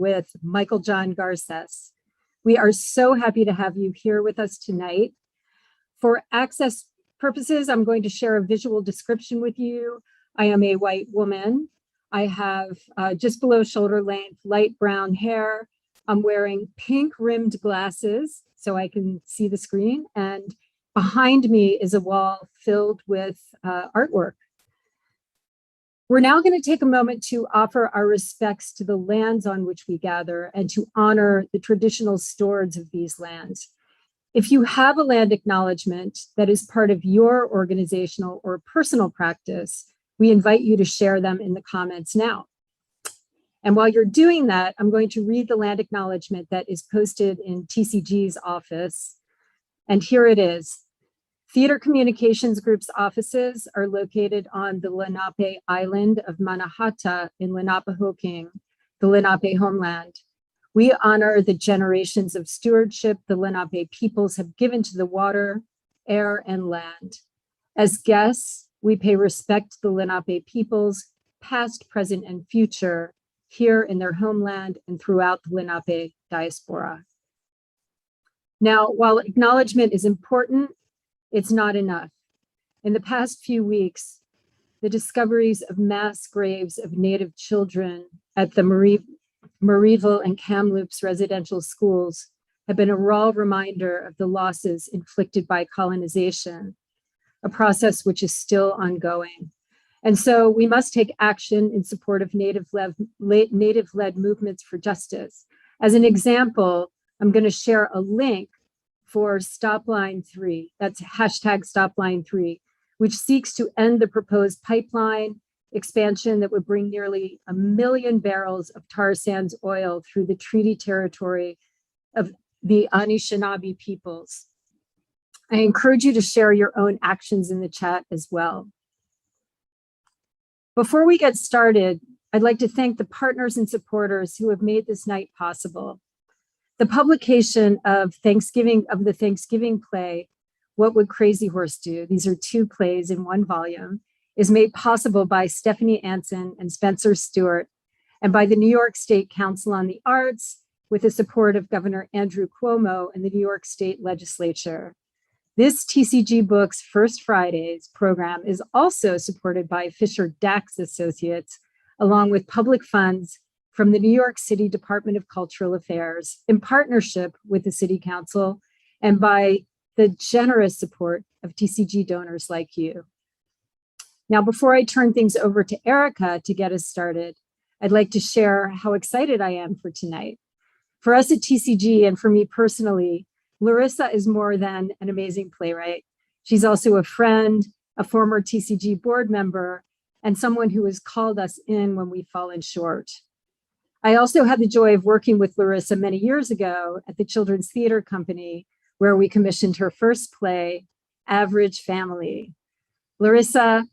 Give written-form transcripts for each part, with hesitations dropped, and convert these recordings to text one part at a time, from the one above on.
with Michael John Garcés. We are so happy to have you here with us tonight. For access purposes, I'm going to share a visual description with you. I am a white woman. I have just below shoulder length, light brown hair. I'm wearing pink rimmed glasses so I can see the screen. And behind me is a wall filled with artwork. We're now going to take a moment to offer our respects to the lands on which we gather and to honor the traditional stewards of these lands. If you have a land acknowledgement that is part of your organizational or personal practice, we invite you to share them in the comments now. And while you're doing that, I'm going to read the land acknowledgement that is posted in TCG's office. And here it is. Theater Communications Group's offices are located on the Lenape Island of Mannahatta in Lenape-Hoking, the Lenape homeland. We honor the generations of stewardship the Lenape peoples have given to the water, air, and land. As guests, we pay respect to the Lenape peoples, past, present, and future, here in their homeland and throughout the Lenape diaspora. Now, while acknowledgement is important, it's not enough. In the past few weeks, the discoveries of mass graves of Native children at the Marieville and Kamloops residential schools have been a raw reminder of the losses inflicted by colonization, a process which is still ongoing. And so we must take action in support of Native-led movements for justice. As an example, I'm going to share a link for Stop Line 3, that's hashtag Stop Line 3, which seeks to end the proposed pipeline expansion that would bring nearly 1 million barrels of tar sands oil through the treaty territory of the Anishinaabe peoples. I encourage you to share your own actions in the chat as well. Before we get started, I'd like to thank the partners and supporters who have made this night possible. The publication of the Thanksgiving play, What Would Crazy Horse Do? These are 2 plays in 1 volume, is made possible by Stephanie Anson and Spencer Stewart, and by the New York State Council on the Arts, with the support of Governor Andrew Cuomo and the New York State Legislature. This TCG Books First Fridays program is also supported by Fisher Dax Associates, along with public funds from the New York City Department of Cultural Affairs in partnership with the City Council and by the generous support of TCG donors like you. Now, before I turn things over to Erica to get us started, I'd like to share how excited I am for tonight. For us at TCG and for me personally, Larissa is more than an amazing playwright. She's also a friend, a former TCG board member, and someone who has called us in when we've fallen short. I also had the joy of working with Larissa many years ago at the Children's Theater Company, where we commissioned her first play, Average Family. Larissa,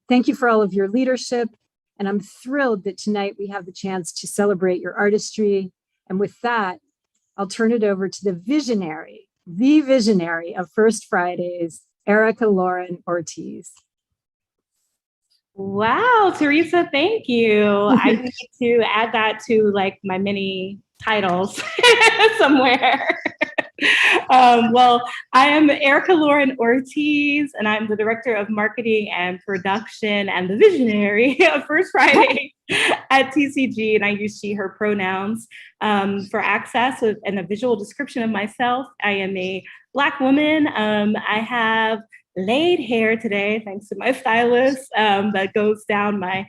thank you for all of your leadership, and I'm thrilled that tonight we have the chance to celebrate your artistry. And with that, I'll turn it over to the visionary of First Fridays, Erica Lauren Ortiz. Wow, Teresa, thank you. I need to add that to like my mini titles somewhere. Well, I am Erica Lauren Ortiz, and I'm the Director of Marketing and Production and the visionary of First Friday at TCG, and I use she, her pronouns. For access and a visual description of myself, I am a Black woman. I have laid hair today, thanks to my stylist, that goes down my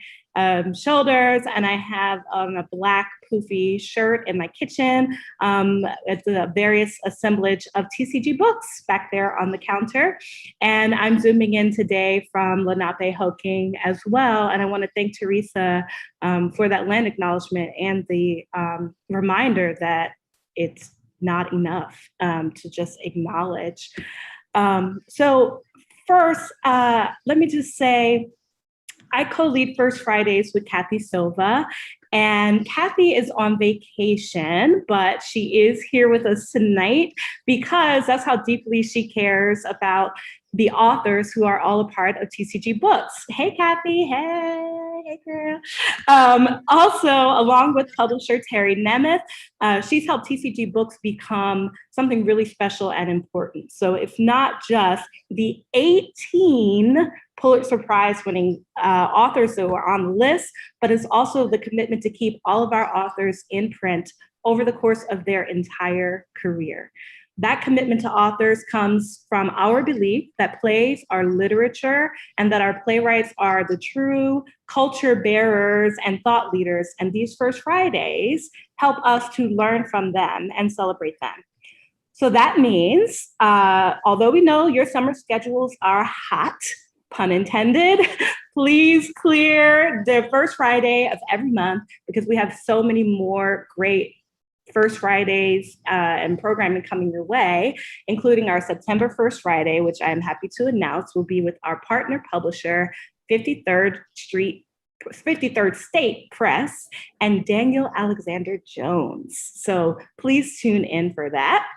shoulders, and I have a Black poofy shirt in my kitchen. It's a various assemblage of TCG books back there on the counter. And I'm zooming in today from Lenape-Hoking as well. And I want to thank Teresa for that land acknowledgement and the reminder that it's not enough to just acknowledge. So first, let me just say, I co-lead First Fridays with Kathy Silva, and Kathy is on vacation, but she is here with us tonight because that's how deeply she cares about the authors who are all a part of TCG Books. Hey, Kathy. Hey, girl. Also, along with publisher Terry Nemeth, she's helped TCG Books become something really special and important. So it's not just the 18 Pulitzer Prize winning authors that were on the list, but it's also the commitment to keep all of our authors in print over the course of their entire career. That commitment to authors comes from our belief that plays are literature and that our playwrights are the true culture bearers and thought leaders. And these First Fridays help us to learn from them and celebrate them. So that means, although we know your summer schedules are hot, pun intended, please clear the first Friday of every month because we have so many more great First Fridays and programming coming your way, including our September 1st Friday, which I'm happy to announce will be with our partner publisher, 53rd State Press, and Daniel Alexander Jones. So please tune in for that.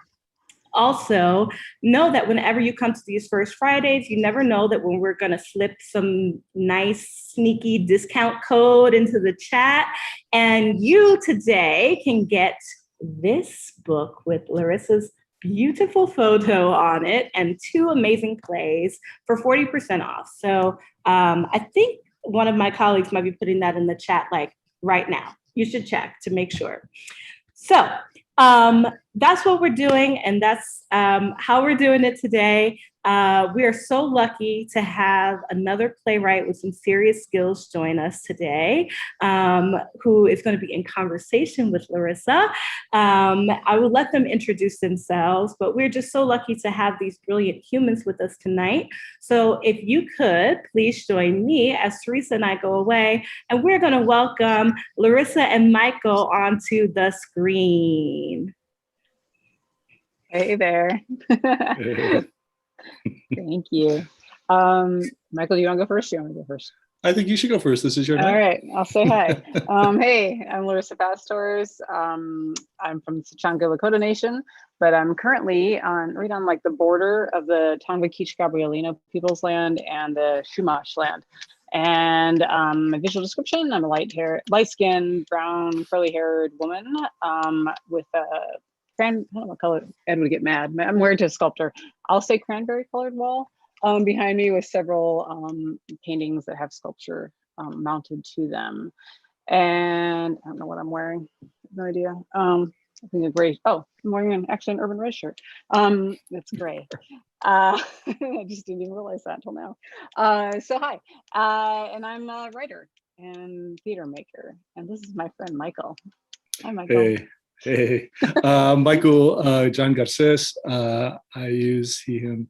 Also, know that whenever you come to these First Fridays, you never know that when we're going to slip some nice, sneaky discount code into the chat. And you today can get this book with Larissa's beautiful photo on it and 2 amazing plays for 40% off. So I think one of my colleagues might be putting that in the chat like right now. You should check to make sure. So that's what we're doing, and that's how we're doing it today. We are so lucky to have another playwright with some serious skills join us today, who is going to be in conversation with Larissa. I will let them introduce themselves, but we're just so lucky to have these brilliant humans with us tonight. So if you could, please join me as Teresa and I go away, and we're going to welcome Larissa and Michael onto the screen. Hey there. Thank you. Michael, do you want to go first? Or you want to go first? I think you should go first. This is your night. All right, I'll say hi. Hey, I'm Larissa FastHorse. I'm from Sicango Lakota Nation, but I'm currently right on like the border of the Tonga-Keech Gabrielino People's Land and the Chumash land. And my visual description: I'm a light-skinned, brown, curly-haired woman with a I don't know what color. Ed would get mad. I'm wearing to a sculptor. I'll say cranberry colored wall behind me with several paintings that have sculpture mounted to them. And I don't know what I'm wearing. No idea. I think a gray. Oh, I'm wearing actually an Urban Red shirt. That's gray. I just didn't even realize that until now. So hi, and I'm a writer and theater maker. And this is my friend Michael. Hi, Michael. Hey, Michael John Garcés. I use he, him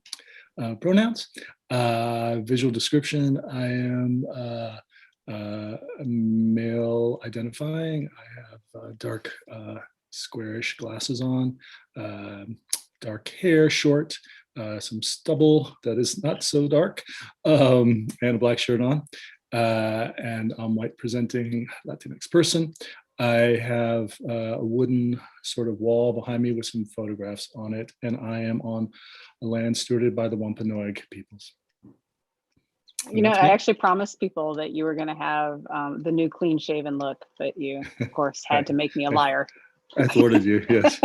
pronouns. Visual description: I am male identifying. I have dark squarish glasses on, dark hair, short, some stubble that is not so dark, and a black shirt on. And I'm white presenting Latinx person. I have a wooden sort of wall behind me with some photographs on it, and I am on a land stewarded by the Wampanoag peoples. You know, I actually promised people that you were going to have the new clean shaven look, but you, of course, had to make me a liar. I thwarted you, yes.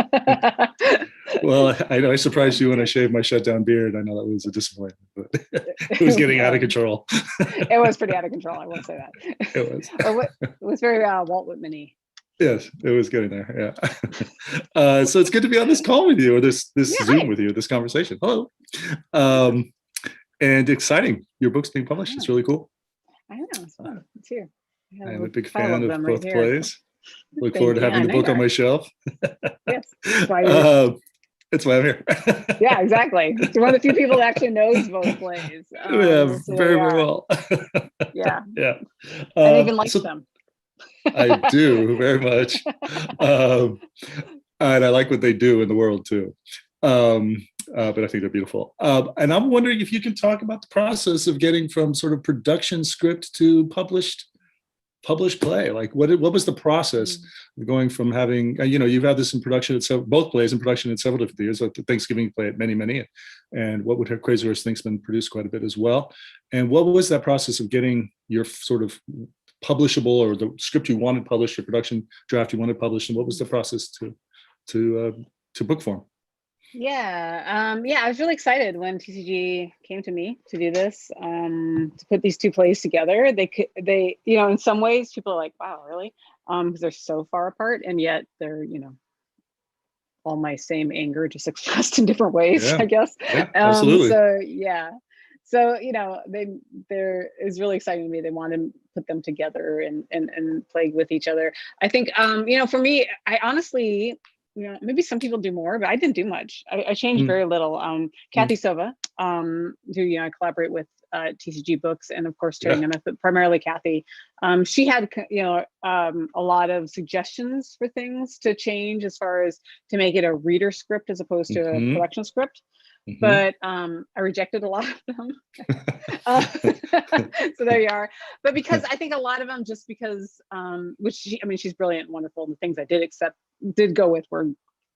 Well, I know I surprised you when I shaved my shutdown beard. I know that was a disappointment, but it was getting out of control. It was pretty out of control, I will say that. It was. It was very Walt Whitman-y. Yes, it was getting there, yeah. So it's good to be on this call with you, or this Zoom with you, this conversation. Hello. And exciting, your book's being published. It's really cool. I know, it's fun. It's here. I'm a big fan of both right plays. Look forward to having the book on my shelf. Yes, that's why it's why I'm here. Yeah, exactly. You're one of the few people that actually knows both plays. Yeah, very well. Yeah. Yeah. I even like them. I do very much. And I like what they do in the world too. But I think they're beautiful. And I'm wondering if you can talk about the process of getting from sort of production script to published play. Like what was the process of going from having, you've had this in production at both plays in production in several different years, like the Thanksgiving play at many, and What Would Have Crazy Horse Think's been produced quite a bit as well. And what was that process of getting your sort of publishable, or the script you wanted published, your production draft you wanted published, and what was the process to book form? Yeah, I was really excited when TCG came to me to do this, to put these two plays together. They, in some ways people are like, wow, really? Because they're so far apart, and yet they're, all my same anger, just expressed in different ways, I guess. Yeah, absolutely. So, they're is really exciting to me. They want to put them together and play with each other. I think, for me, I honestly, maybe some people do more, but I didn't do much. I changed very little. Kathy Silva, who I collaborate with TCG Books, and of course Terry Nemeth, but primarily Kathy. She had a lot of suggestions for things to change, as far as to make it a reader script as opposed to a production script. But I rejected a lot of them. So there you are. But because I think a lot of them, just because, she's brilliant and wonderful, and the things I did go with were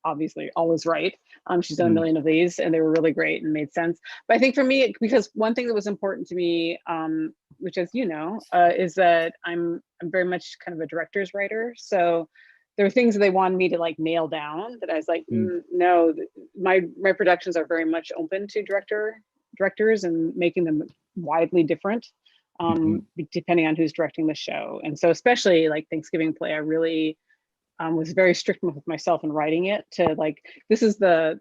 obviously always right. She's done a million of these, and they were really great and made sense. But I think for me, because one thing that was important to me, which, as you know, is that I'm very much kind of a director's writer. So there were things that they wanted me to like nail down that I was like, no, my productions are very much open to directors and making them widely different, depending on who's directing the show. And so especially like Thanksgiving play, I really was very strict with myself in writing it to like, this is the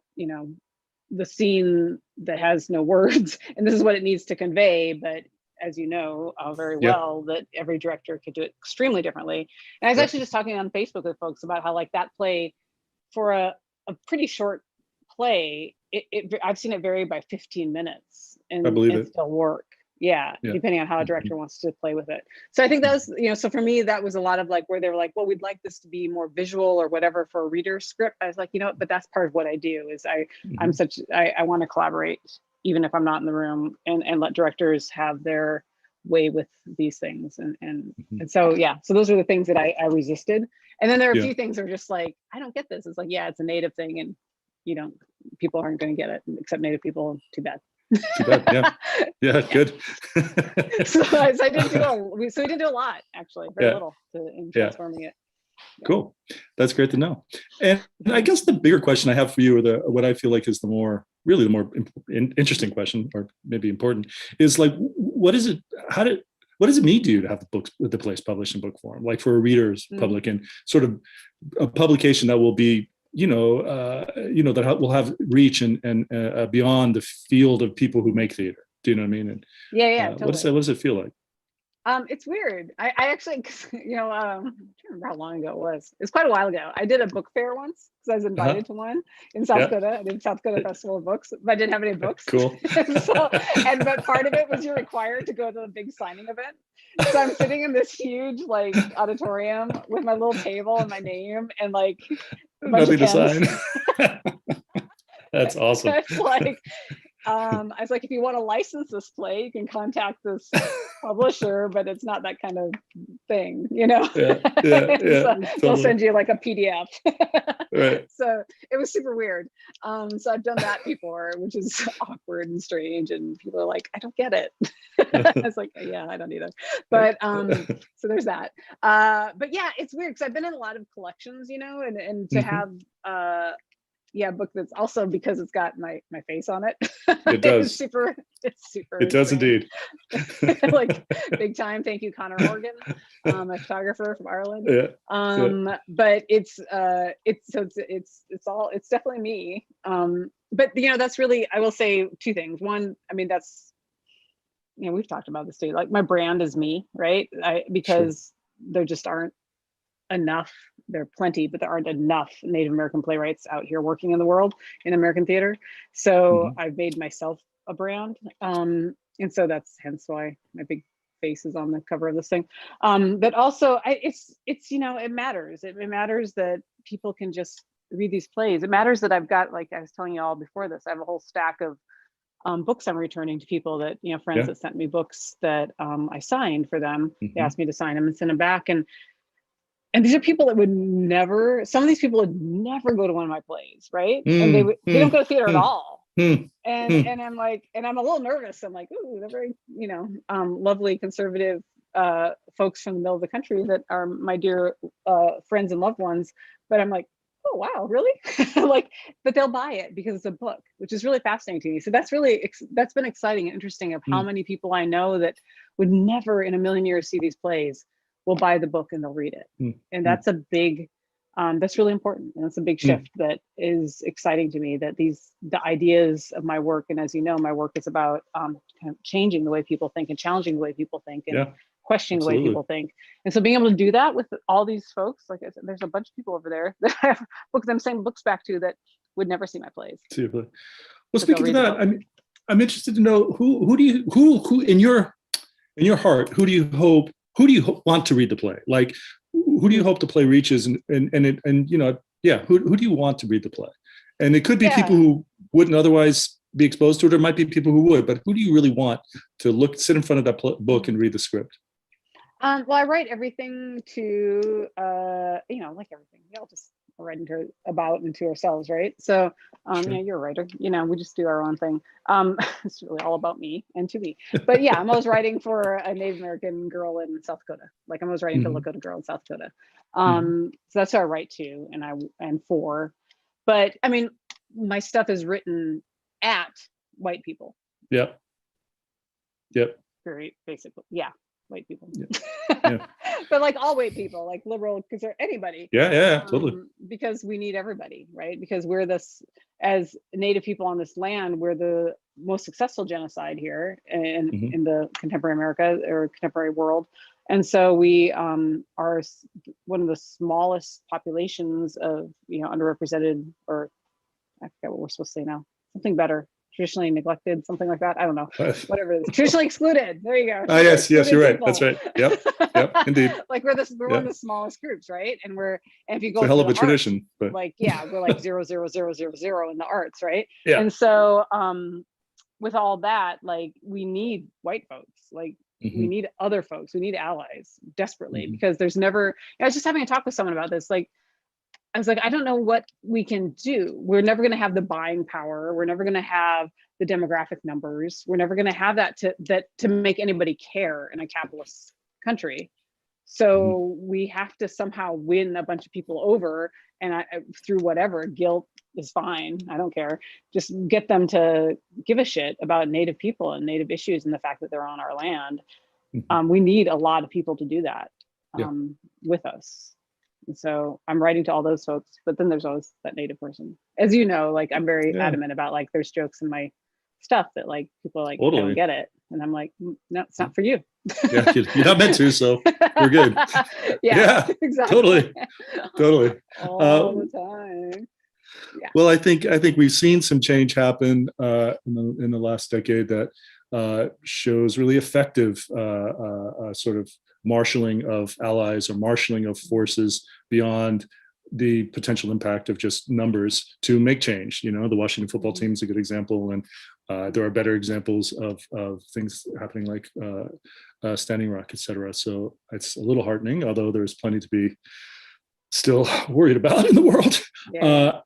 scene that has no words, and this is what it needs to convey. But as you know very well, that every director could do it extremely differently. And I was actually just talking on Facebook with folks about how like that play, for a pretty short play, I've seen it vary by 15 minutes and still work. Yeah, depending on how a director wants to play with it. So I think that was, so for me, that was a lot of like, where they were like, well, we'd like this to be more visual or whatever for a reader's script. I was like, but that's part of what I do, is I want to collaborate, even if I'm not in the room, and let directors have their way with these things. And so, so those are the things that I resisted. And then there are a few things that are just like, I don't get this. It's like, it's a Native thing, and people aren't going to get it, except Native people. Too bad. Too bad. Yeah, good. so we didn't do a lot, actually, very little in transforming it. Cool. That's great to know. And I guess the bigger question I have for you, or what I feel like is the more interesting question, or maybe important, is like, what does it mean to you to have the plays published in book form, like for a reader's public, and sort of a publication that will be, that will have reach and beyond the field of people who make theater. Do you know what I mean? And totally. What does it feel like? It's weird. I actually, I can't remember how long ago it was. It's quite a while ago. I did a book fair once, because I was invited to one in South Dakota. I did South Dakota Festival of Books, but I didn't have any books. Cool. But part of it was you're required to go to the big signing event. So I'm sitting in this huge like auditorium with my little table and my name and like nothing to sign. That's awesome. It's like, I was like, if you want to license this play, you can contact this publisher, but it's not that kind of thing, so they'll send you like a PDF. Right. So it was super weird. So I've done that before, which is awkward and strange, and people are like, I don't get it. I was like, I don't either. But so there's that. But yeah, it's weird, because I've been in a lot of collections, and to have a book that's also, because it's got my face on it. It does. It's super. It does indeed. Like big time. Thank you, Connor Morgan, a photographer from Ireland. But it's definitely me. But that's really, I will say two things. One, I mean, that's, we've talked about this too. Like my brand is me, right? Because there just aren't enough. There are plenty, but there aren't enough Native American playwrights out here working in the world in American theater. So I've made myself a brand. And so that's hence why my big face is on the cover of this thing. But also it matters. It matters that people can just read these plays. It matters that I've got, like I was telling you all before this, I have a whole stack of books I'm returning to people that, friends that sent me books that I signed for them. They asked me to sign them and send them back. And these are people that would never, some of these people would never go to one of my plays, right? And they don't go to theater at all. And I'm like, and I'm a little nervous. I'm like, ooh, they're very, lovely conservative folks from the middle of the country that are my dear friends and loved ones. But I'm like, oh wow, really? But they'll buy it because it's a book, which is really fascinating to me. So that's been exciting and interesting of how many people I know that would never in a million years see these plays will buy the book and they'll read it. And that's a big, that's really important. And that's a big shift that is exciting to me, that the ideas of my work, and as you know, my work is about kind of changing the way people think and challenging the way people think and questioning the way people think. And so being able to do that with all these folks, like I said, there's a bunch of people over there that I have books I'm sending books back to that would never see my plays. Well, speaking to that, I'm interested to know who in your heart, who do you want to read the play? Like, who do you hope the play reaches? And who do you want to read the play? And it could be people who wouldn't otherwise be exposed to it. Or it might be people who would, but who do you really want to sit in front of that book and read the script? Well, I write everything to, like everything. We all just write about and to ourselves, right? So, you're a writer. We just do our own thing. It's really all about me and to me. But yeah, I'm always writing for a Native American girl in South Dakota. Like I'm always writing for a Lakota girl in South Dakota. So that's who I write to and for. But I mean, my stuff is written at white people. Yep. Very basically, white people. But like all white people, like liberal, because they're anybody. Totally. Because we need everybody, right? Because we're as Native people on this land, we're the most successful genocide here in the contemporary America or contemporary world. And so we are one of the smallest populations of, underrepresented, or I forget what we're supposed to say now, something better. Traditionally neglected, something like that. I don't know. Whatever it is. Traditionally excluded. There you go. Yes, you're right. People. That's right. Yep, indeed. Like we're one of the smallest groups, right? And if you go, it's a hell of a tradition. But we're like 0.0000 in the arts, right? Yeah. And so, with all that, like we need white folks, like we need other folks, we need allies desperately, because there's never. I was just having a talk with someone about this, like. I was like, I don't know what we can do. We're never going to have the buying power. We're never going to have the demographic numbers. We're never going to have that to make anybody care in a capitalist country. So we have to somehow win a bunch of people over, and through whatever, guilt is fine. I don't care. Just get them to give a shit about Native people and Native issues and the fact that they're on our land. We need a lot of people to do that with us. And so I'm writing to all those folks, but then there's always that Native person. As you know, like I'm very adamant about like there's jokes in my stuff that like people are like, totally. I don't get it. And I'm like, no, it's not for you. You're not meant to, so we're good. Exactly. Totally. All the time. Well, I think we've seen some change happen in the last decade that shows really effective sort of marshaling of allies or marshaling of forces beyond the potential impact of just numbers to make change. The Washington football team is a good example, and there are better examples of things happening like Standing Rock, etc. So it's a little heartening, although there's plenty to be still worried about in the world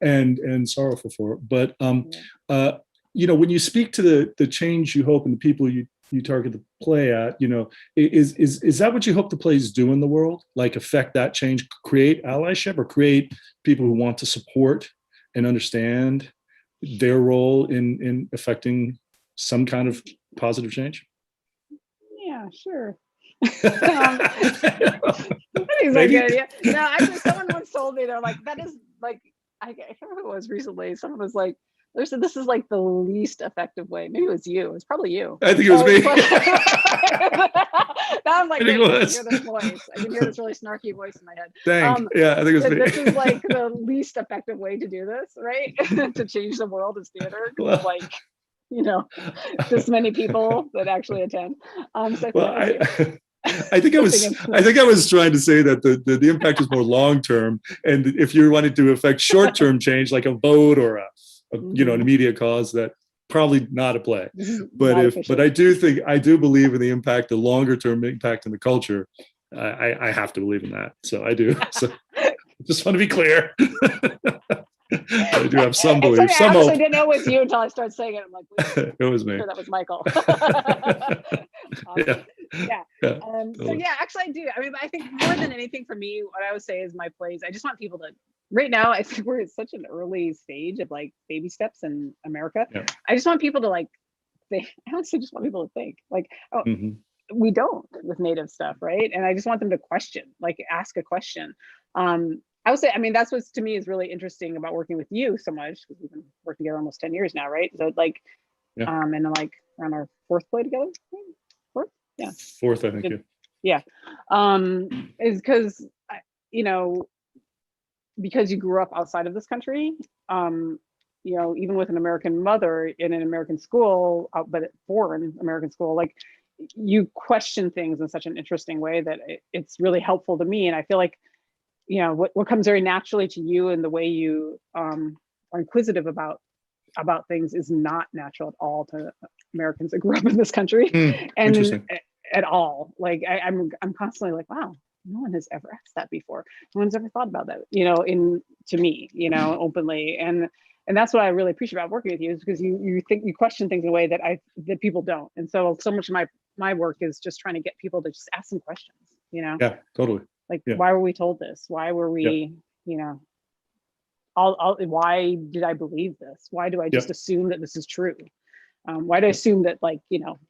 and sorrowful for. But when you speak to the change you hope and the people you target the play at, is that what you hope the plays do in the world? Like affect that change, create allyship, or create people who want to support and understand their role in affecting some kind of positive change? Yeah, sure. That is a good idea. No, actually, someone once told me, they're like, that is like, I can't remember who it was recently. Someone was like, they said this is like the least effective way. Maybe it was you. It's probably you. I think it was me. Now I'm like, I can hear this voice. I can hear this really snarky voice in my head. Dang. I think it was me. This is like the least effective way to do this, right? To change the world is theater. Well, like, this many people that actually attend. I think I was trying to say that the impact is more long term, and if you're wanting to affect short term change, like a vote or a an immediate cause, that probably not a play. But I do believe in the impact, the longer term impact in the culture. I have to believe in that, so I do. So just want to be clear. I do have some belief. I honestly didn't know it was you until I started saying it. I'm like, it was me. Sure, that was Michael. Yeah. So yeah, actually I do. I mean, I think more than anything for me, what I would say is my plays, I just want people to, right now, I think we're at such an early stage of like baby steps in America. Yeah. I just want people to like, I honestly just want people to think like, oh, we don't with Native stuff, right? And I just want them to question, like ask a question. I would say, I mean, that's what to me is really interesting about working with you so much, because we've been working together almost 10 years now, right? So like, and then like around our fourth play together, fourth, yeah, fourth, I think. Yeah, is because because you grew up outside of this country, even with an American mother in an American school, but at foreign American school, like you question things in such an interesting way that it's really helpful to me, and I feel like. What comes very naturally to you and the way you are inquisitive about things is not natural at all to Americans that grew up in this country, and at all. Like I'm constantly like, wow, no one has ever asked that before. No one's ever thought about that, to me, openly, and that's what I really appreciate about working with you, is because you question things in a way that people don't, and so much of my work is just trying to get people to just ask some questions. Yeah, totally. Like, why were we told this? Why were we, why did I believe this? Why do I just assume that this is true? Why do I assume that, like,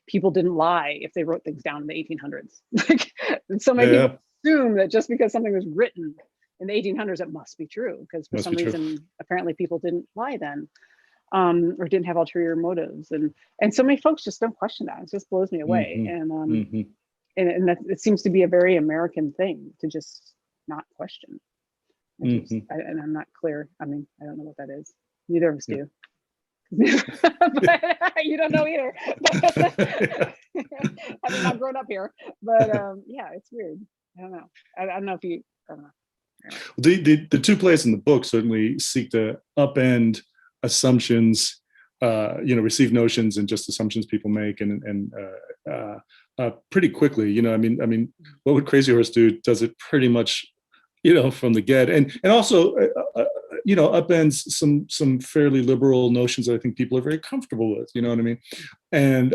people didn't lie if they wrote things down in the 1800s? Like, so many people assume that just because something was written in the 1800s, it must be true, because for some reason, apparently people didn't lie then, or didn't have ulterior motives. And so many folks just don't question that. It just blows me away. And that it seems to be a very American thing to just not question. And I'm not clear. I mean, I don't know what that is. Neither of us do. But you don't know either. Having not grown up here. But yeah, it's weird. I don't know. I don't know if you, I don't know. The two plays in the book certainly seek to upend assumptions, receive notions and just assumptions people make, and pretty quickly. I mean, what would Crazy Horse do? Does it pretty much, from the get, and also, upends some fairly liberal notions that I think people are very comfortable with. You know what I mean? And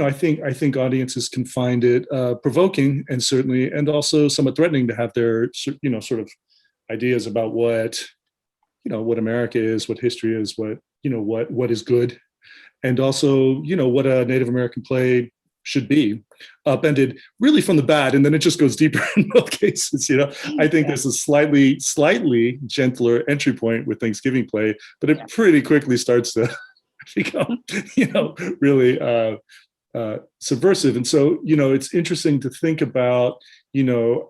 I think audiences can find it provoking, and also somewhat threatening to have their sort of ideas about what America is, what history is, what is good. And also, what a Native American play should be, upended really from the bat, and then it just goes deeper in both cases. I think there's a slightly gentler entry point with Thanksgiving play, but it pretty quickly starts to become, really subversive. And so, it's interesting to think about,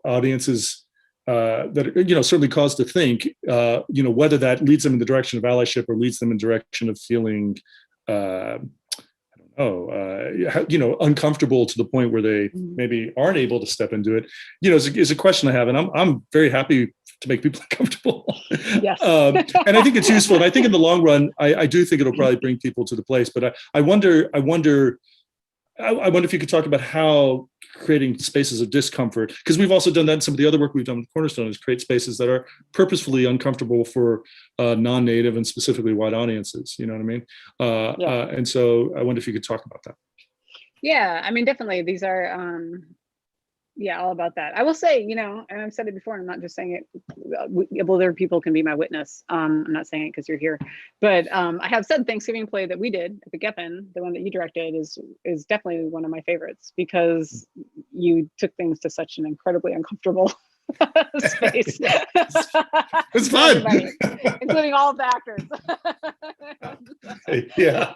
audiences that are, certainly cause to think, whether that leads them in the direction of allyship or leads them in the direction of feeling uncomfortable to the point where they maybe aren't able to step into it, is a question I have, and I'm very happy to make people uncomfortable. Yes. And I think it's useful. And I think in the long run, I do think it'll probably bring people to the place. But I wonder if you could talk about how creating spaces of discomfort, because we've also done that in some of the other work we've done with Cornerstone, is create spaces that are purposefully uncomfortable for non-Native and specifically white audiences. You know what I mean? And so I wonder if you could talk about that. Yeah, I mean, definitely. These are, all about that. I will say, and I've said it before, and I'm not just saying it, other people can be my witness. I'm not saying it because you're here, but I have said Thanksgiving play that we did at the Geffen, the one that you directed, is definitely one of my favorites, because you took things to such an incredibly uncomfortable space. It's fun. Including all of the actors. Yeah.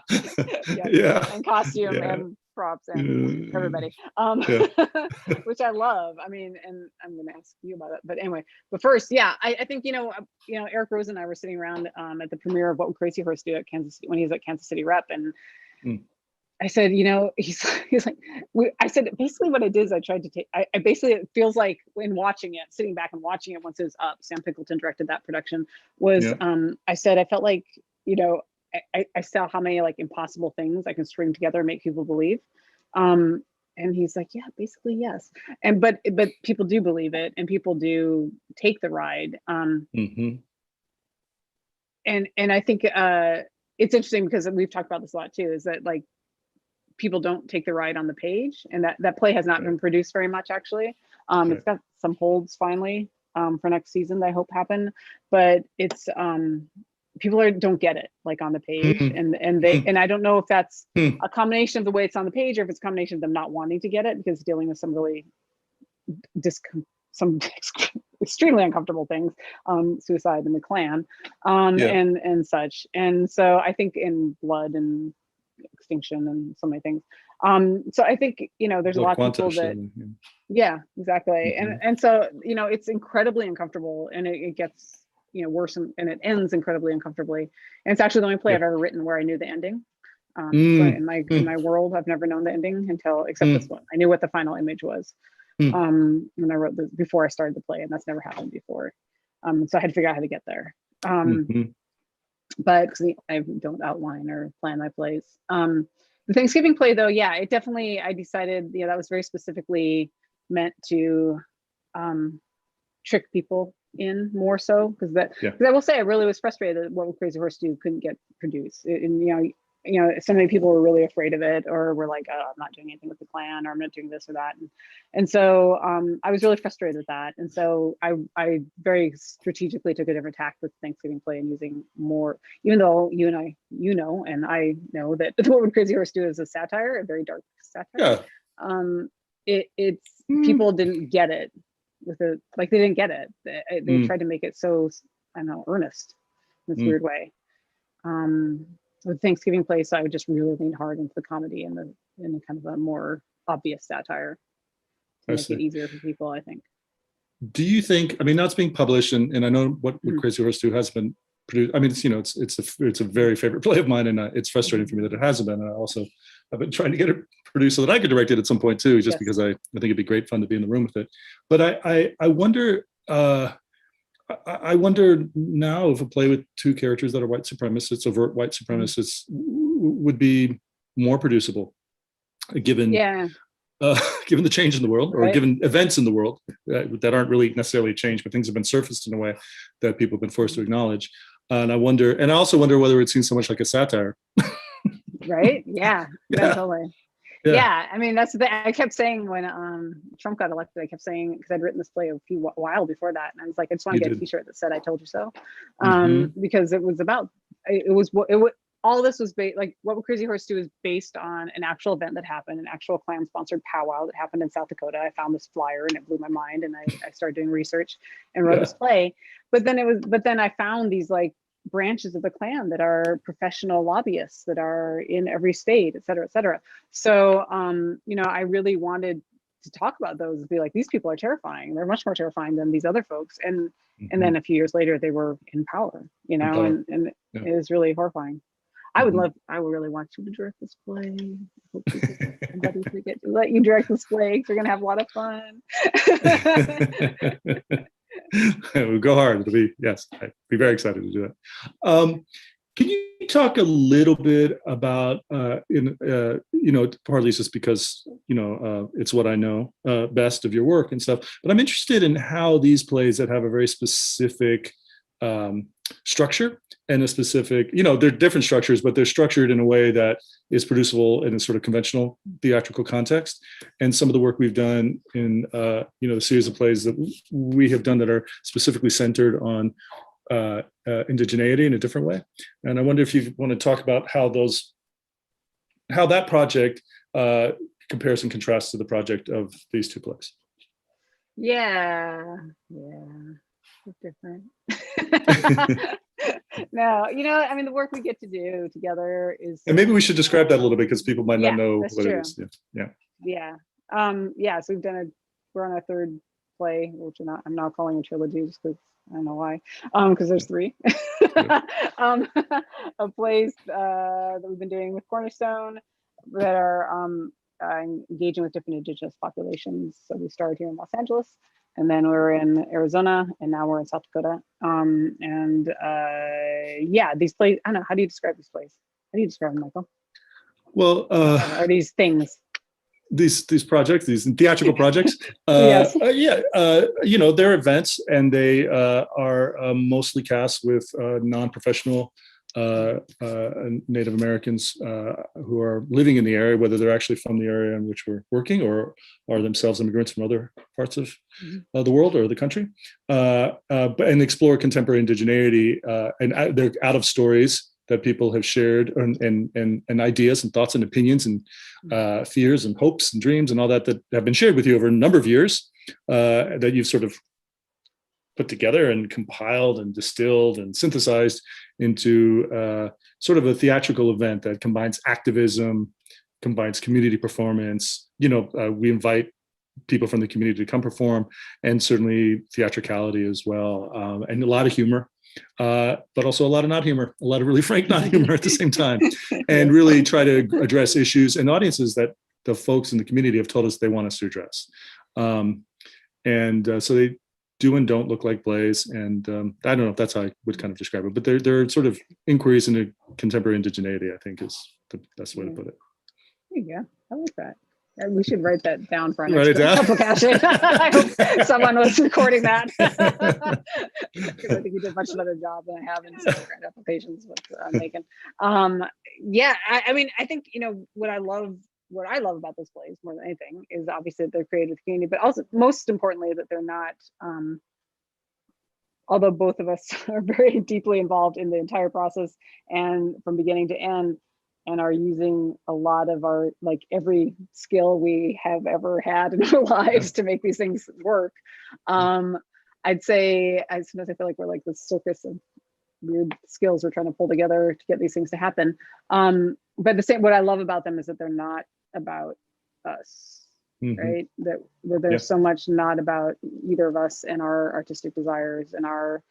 And costume and props and everybody, which I love. I mean, and I'm going to ask you about it, but anyway. But first, I think Eric Rose and I were sitting around at the premiere of What Would Crazy Horse Do at Kansas City, when he was at Kansas City Rep, and I said, he's like, I said, basically what I did is I tried to take, I basically, it feels like when watching it, sitting back and watching it once it was up, Sam Pickleton directed that production, was, I said, I felt like, I saw how many like impossible things I can string together and make people believe. And he's like, yeah, basically, yes. But people do believe it, and people do take the ride. And I think it's interesting because we've talked about this a lot too, is that like people don't take the ride on the page, and that play has not been produced very much actually. It's got some holds finally for next season that I hope happen, but it's people don't get it like on the page, and I don't know if that's a combination of the way it's on the page, or if it's a combination of them not wanting to get it because dealing with some really extremely uncomfortable things, suicide in the clan, and such. And so I think in blood and extinction and so many things. So I think, there's a lot of people that, exactly. And so, it's incredibly uncomfortable, and it gets, worse, and it ends incredibly uncomfortably. And it's actually the only play I've ever written where I knew the ending. So in my world, I've never known the ending except this one. I knew what the final image was when I wrote before I started the play, and that's never happened before. So I had to figure out how to get there. But I don't outline or plan my plays. The Thanksgiving play, though, it definitely, I decided, that was very specifically meant to trick people in more so, because I will say I really was frustrated that What Would Crazy Horse Do couldn't get produced. And so many people were really afraid of it, or were like, oh, I'm not doing anything with the clan, or I'm not doing this or that. And so I was really frustrated with that. And so I very strategically took a different tack with Thanksgiving play, and using more, even though you and I, and I know that What Would Crazy Horse Do is a satire, a very dark satire. It's people didn't get it with it, like they didn't get it. They tried to make it so, I don't know, earnest in this weird way. With Thanksgiving play, so I would just really lean hard into the comedy and the kind of a more obvious satire to make it easier for people, I think. Do you think, I mean, now it's being published, and I know What Would Crazy Horse Do has been produced. I mean, it's a very favorite play of mine, and it's frustrating for me that it hasn't been. And I've been trying to get it produced so that I could direct it at some point too, just because I think it'd be great fun to be in the room with it. But I wonder, I wonder now if a play with two characters that are white supremacists, overt white supremacists, would be more producible, given given the change in the world, or given events in the world that aren't really necessarily changed, but things have been surfaced in a way that people have been forced to acknowledge. And I also wonder whether it seems so much like a satire. Right? Yeah, totally. Yeah, I mean, that's the thing. I kept saying when Trump got elected, I kept saying, because I'd written this play a while before that, and I was like, I just want to get a t-shirt that said "I told you so," because it was about, all this was based, like What Would Crazy Horse Do is based on an actual event that happened, an actual clan-sponsored powwow that happened in South Dakota. I found this flyer and it blew my mind, and I started doing research and wrote this play. But then I found these like branches of the clan that are professional lobbyists that are in every state, et cetera, et cetera. So, I really wanted to talk about those, be like, these people are terrifying. They're much more terrifying than these other folks. And then a few years later, they were in power, and it was really horrifying. I would really want you to direct this play. I hope somebody to let you direct this play, because we're going to have a lot of fun. We'll go hard. I'd be very excited to do it. Can you talk a little bit about, partly just because, it's what I know best of your work and stuff, but I'm interested in how these plays that have a very specific structure and a specific, they're different structures, but they're structured in a way that is producible in a sort of conventional theatrical context. And some of the work we've done in, the series of plays that we have done that are specifically centered on indigeneity in a different way. And I wonder if you want to talk about how that project compares and contrasts to the project of these two plays. Yeah. Different. No, the work we get to do together is, and maybe we should describe that a little bit, because people might not know what it is. So we're on our third play, which I'm not calling a trilogy just because I don't know why, because there's three of plays that we've been doing with Cornerstone, that are engaging with different indigenous populations. So we started here in Los Angeles, and then we were in Arizona, and now we're in South Dakota. Yeah, these plays, I don't know, how do you describe these plays? How do you describe them, Michael? Well, Are these things? These projects, these theatrical projects, Yes. they're events, and they are mostly cast with non-professional Native Americans who are living in the area, whether they're actually from the area in which we're working or are themselves immigrants from other parts of the world or the country, and explore contemporary indigeneity, and they're out of stories that people have shared, and ideas and thoughts and opinions and fears and hopes and dreams and all that have been shared with you over a number of years, that you've sort of put together and compiled and distilled and synthesized into sort of a theatrical event that combines activism, combines community performance. We invite people from the community to come perform, and certainly theatricality as well, and a lot of humor. But also a lot of not humor, a lot of really frank not humor at the same time, and really try to address issues and audiences that the folks in the community have told us they want us to address. So they do and don't look like plays, and I don't know if that's how I would kind of describe it, but they're sort of inquiries into contemporary indigeneity, I think, is the best way to put it. There you go. I like that. We should write that down for our Write next it down. publication. I hope someone was recording that. Because I think you did a much better job than I have in some grant applications with Megan. Yeah, I mean, I think, what I love about those plays more than anything is obviously that they're created with the community, but also most importantly that they're not, although both of us are very deeply involved in the entire process and from beginning to end, and are using a lot of our, like, every skill we have ever had in our lives to make these things work. I'd say, sometimes I feel like we're like this circus of weird skills we're trying to pull together to get these things to happen. But what I love about them is that they're not about us, right? That there's so much not about either of us and our artistic desires and our,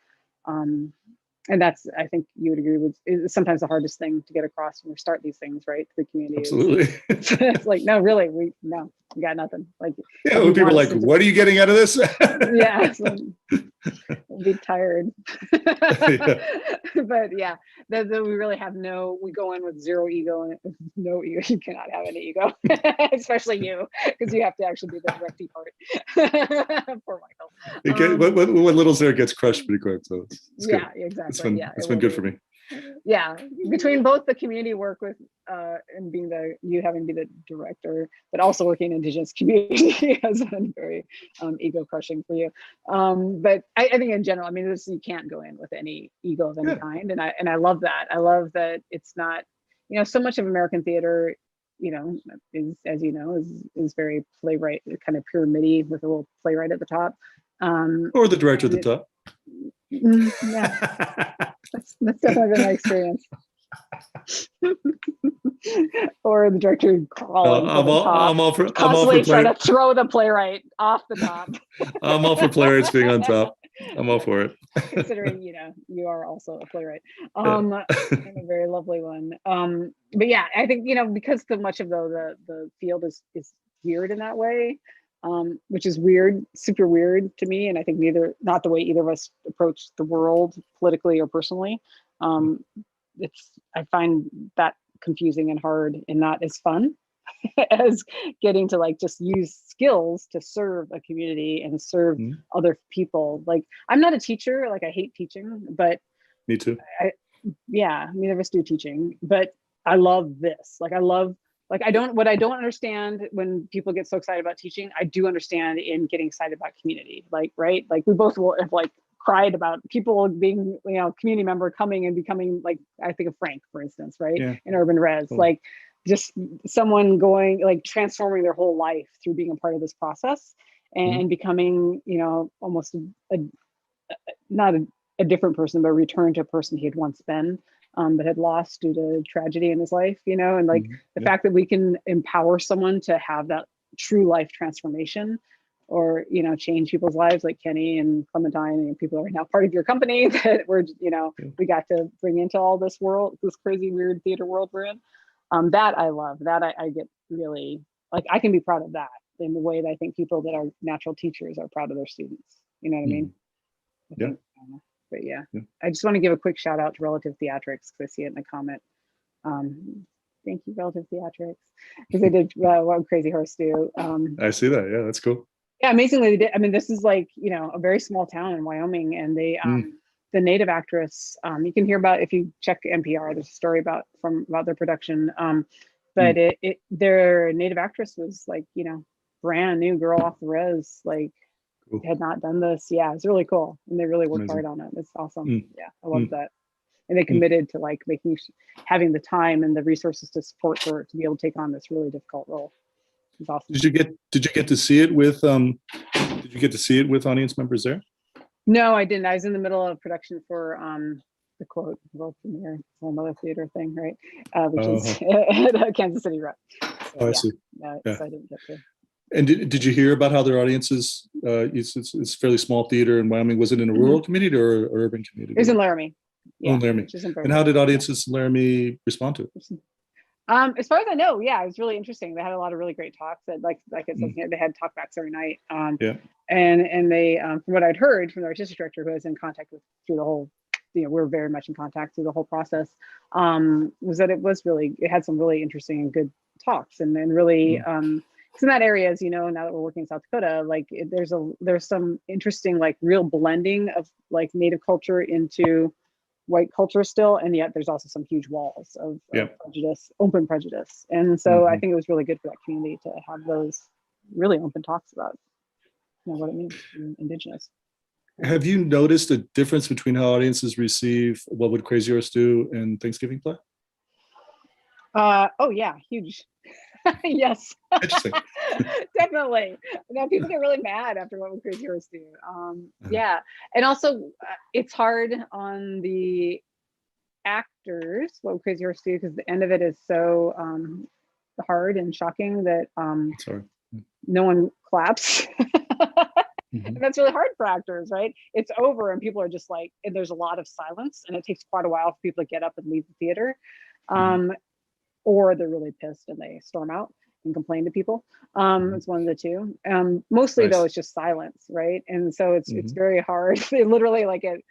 and that's, I think you would agree with, is sometimes the hardest thing to get across when we start these things, right? To the community. Absolutely. It's like, no, really, we got nothing. Like, yeah, when people are like, what are you getting out of this? Yeah, we'll be tired. Yeah. But yeah, that we really have we go in with zero ego, and no ego. You cannot have any ego, especially you, because you have to actually be the directing part. Poor Michael. What little's there gets crushed pretty quick. So it's good. Yeah, exactly. It's been good for me. Yeah, between both the community work with and being you having to be the director, but also working in indigenous community has been very ego crushing for you. But I think in general, I mean, you can't go in with any ego of any kind, and I love that. I love that it's not, so much of American theater, is, as you know, is very playwright, kind of pyramid-y with a little playwright at the top, or the director at the top. Yeah. That's definitely been my experience. Or the director crawling I'm all for constantly trying to throw the playwright off the top. I'm all for playwrights being on top. I'm all for it. Considering you are also a playwright, and a very lovely one. But yeah, I think because so much of the field is geared in that way, which is weird, super weird to me, and I think not the way either of us approach the world politically or personally. I find that confusing and hard and not as fun as getting to like just use skills to serve a community and serve other people. Like, I'm not a teacher, like I hate teaching, but me too. Neither of us do teaching, but I love this. What I don't understand when people get so excited about teaching, I do understand in getting excited about community. Like, right? Like, we both will have like cried about people being, community member coming and becoming, like, I think of Frank, for instance, right? Yeah. In Urban Res, like just someone going, like, transforming their whole life through being a part of this process and becoming, almost not a different person, but return to a person he had once been. But had lost due to tragedy in his life, and like the fact that we can empower someone to have that true life transformation, or change people's lives, like Kenny and Clementine and people who are now part of your company that we're we got to bring into all this world, this crazy weird theater world we're in. That I love. That I get really, like, I can be proud of that in the way that I think people that are natural teachers are proud of their students. You know what I mean? I Yeah. think, but yeah, I just want to give a quick shout out to Relative Theatrics because I see it in the comment. Thank you, Relative Theatrics, because they did What Would Crazy Horse Do. I see that. Yeah, that's cool. Yeah, amazingly they did. I mean, this is like, you know, a very small town in Wyoming, and they the native actress, you can hear about, if you check NPR, there's a story about their production. But their native actress was like, you know, brand new girl off the res, like Cool. had not done this. Yeah, it's really cool, and they really worked Amazing. hard on it. It's awesome. Yeah, I love that. And they committed to like having the time and the resources to support her to be able to take on this really difficult role. It's awesome. Did you get to see it with audience members there? No, I didn't. I was in the middle of production for the quote world premiere, it's a whole another theater thing, right? Which is at Kansas City Rep. So, I see. So I didn't get to. And did you hear about how their audiences? It's a fairly small theater in Wyoming. Was it in a rural community or urban community? It was in Laramie. Yeah, in Laramie. And how did audiences in Laramie respond to it? As far as I know, yeah, it was really interesting. They had a lot of really great talks. That like it says here, they had talkbacks every night. And they, from what I'd heard from the artistic director, who was in contact with through the whole, you know, we're very much in contact through the whole process, was that it had some really interesting and good talks, and then really. So in that area, as you know, now that we're working in South Dakota, like there's some interesting like real blending of like native culture into white culture still, and yet there's also some huge walls of prejudice, open prejudice. And so I think it was really good for that community to have those really open talks about, you know, what it means to be Indigenous. Have you noticed a difference between how audiences receive What Would Crazy Horse Do and Thanksgiving Play? Oh yeah, huge. Yes. Interesting. Definitely. Now people get really mad after What Would Crazy Horse Do. Yeah, and also it's hard on the actors, What Would Crazy Horse Do, because the end of it is so hard and shocking that no one claps. And that's really hard for actors, right? It's over and people are just like, and there's a lot of silence, and it takes quite a while for people to get up and leave the theater. Or they're really pissed and they storm out and complain to people. It's one of the two. Mostly though, it's just silence, right? And so it's very hard. They literally the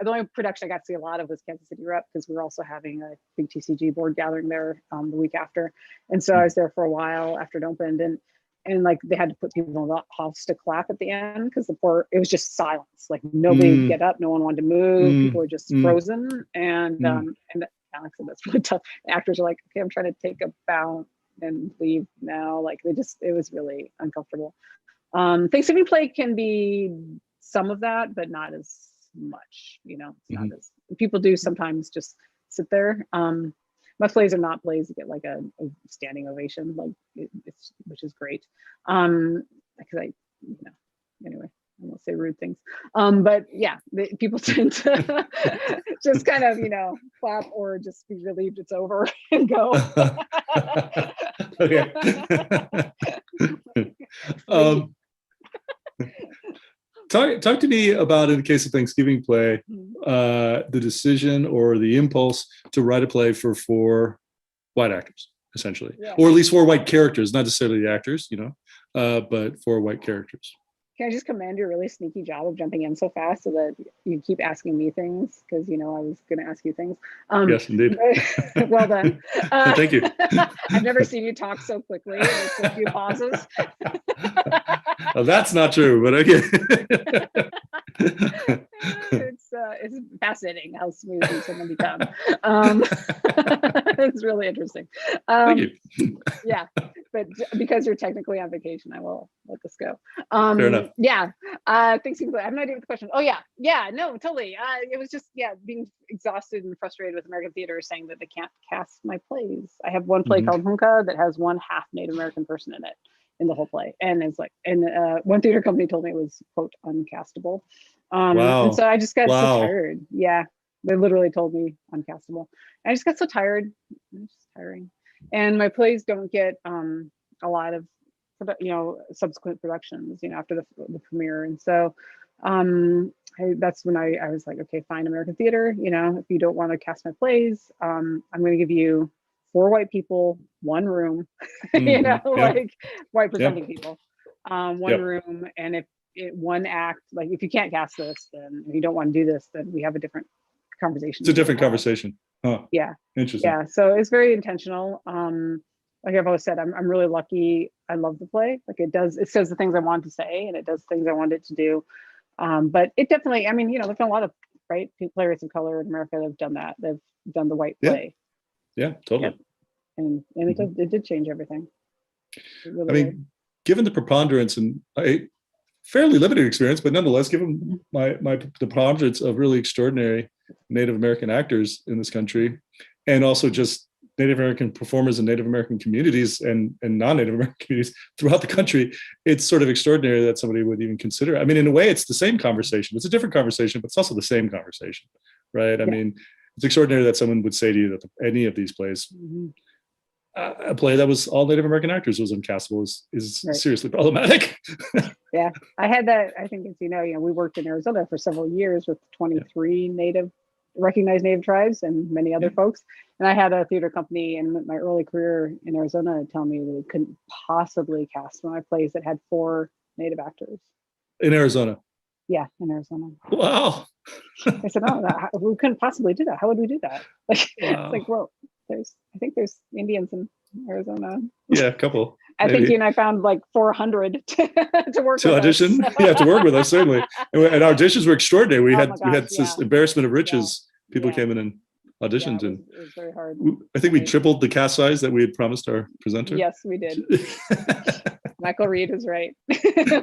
only production I got to see a lot of was Kansas City Rep, because we were also having a big TCG board gathering there the week after. And so I was there for a while after it opened, and like they had to put people in the house to clap at the end, because it was just silence. Like nobody would get up, no one wanted to move, people were just frozen. And Alex said that's really tough. Actors are like, okay, I'm trying to take a bow and leave now. Like it was really uncomfortable. Thanksgiving Play can be some of that, but not as much, you know. It's not as, people do sometimes just sit there. My plays are not plays that get like a standing ovation, like which is great. Because anyway, I won't say rude things. But yeah, people tend to just kind of, clap or just be relieved it's over and go. Okay. Talk to me about, in the case of Thanksgiving Play, the decision or the impulse to write a play for 4 white actors, essentially, or at least 4 white characters, not necessarily the actors, but 4 white characters. Can I just commend your really sneaky job of jumping in so fast so that you keep asking me things? Because, I was going to ask you things. Yes, indeed. Well done. Thank you. I've never seen you talk so quickly with a few pauses. Well, that's not true, but okay. It's fascinating how smooth you can become. It's really interesting. Thank you. Yeah, but because you're technically on vacation, I will let this go. Fair enough. Yeah. I have no idea what the question. Oh yeah. No, totally. It was just being exhausted and frustrated with American theater, saying that they can't cast my plays. I have one play called Hunka that has one half Native American person in it in the whole play, and it's like, and one theater company told me it was quote uncastable. Wow. And so I just got so tired. Yeah, they literally told me uncastable. And I just got so tired. It's just tiring. And my plays don't get a lot of subsequent productions after the premiere. And so that's when I was like, okay, fine, American theater, if you don't want to cast my plays, I'm going to give you 4 white people, 1 room, like white presenting people, 1 room. And if one act, like if you can't cast this, then if you don't want to do this, then we have a different conversation. It's a different conversation. Huh. Yeah. Interesting. Yeah. So it's very intentional. Like I've always said, I'm really lucky. I love the play. Like it says the things I want to say, and it does things I want it to do. But it definitely, I mean, there's been a lot of playwrights of color in America that have done that. They've done the white play. Yeah, totally. And it did change everything. Really I mean, given the preponderance and a fairly limited experience, but nonetheless, given the preponderance of really extraordinary Native American actors in this country, and also just Native American performers in Native American communities and non-Native American communities throughout the country, it's sort of extraordinary that somebody would even consider. I mean, in a way, it's the same conversation. It's a different conversation, but it's also the same conversation, right? I mean, it's extraordinary that someone would say to you that any of these plays, a play that was all Native American actors was uncastable is seriously problematic. Yeah, I had that. I think, as you know, we worked in Arizona for several years with 23 recognized Native tribes and many other folks. And I had a theater company in my early career in Arizona tell me they couldn't possibly cast one of my plays that had 4 Native actors. In Arizona? Yeah, in Arizona. Wow. I said, we couldn't possibly do that. How would we do that? Like, wow. It's like, well, I think there's Indians in Arizona. Yeah, a couple. I think you and I found like 400 to work to with audition. Us. Yeah, to work with us, certainly. And our auditions were extraordinary. We had this embarrassment of riches. People came in and auditioned, it was very hard. I think we tripled the cast size that we had promised our presenter. Yes, we did. Michael Reed was right.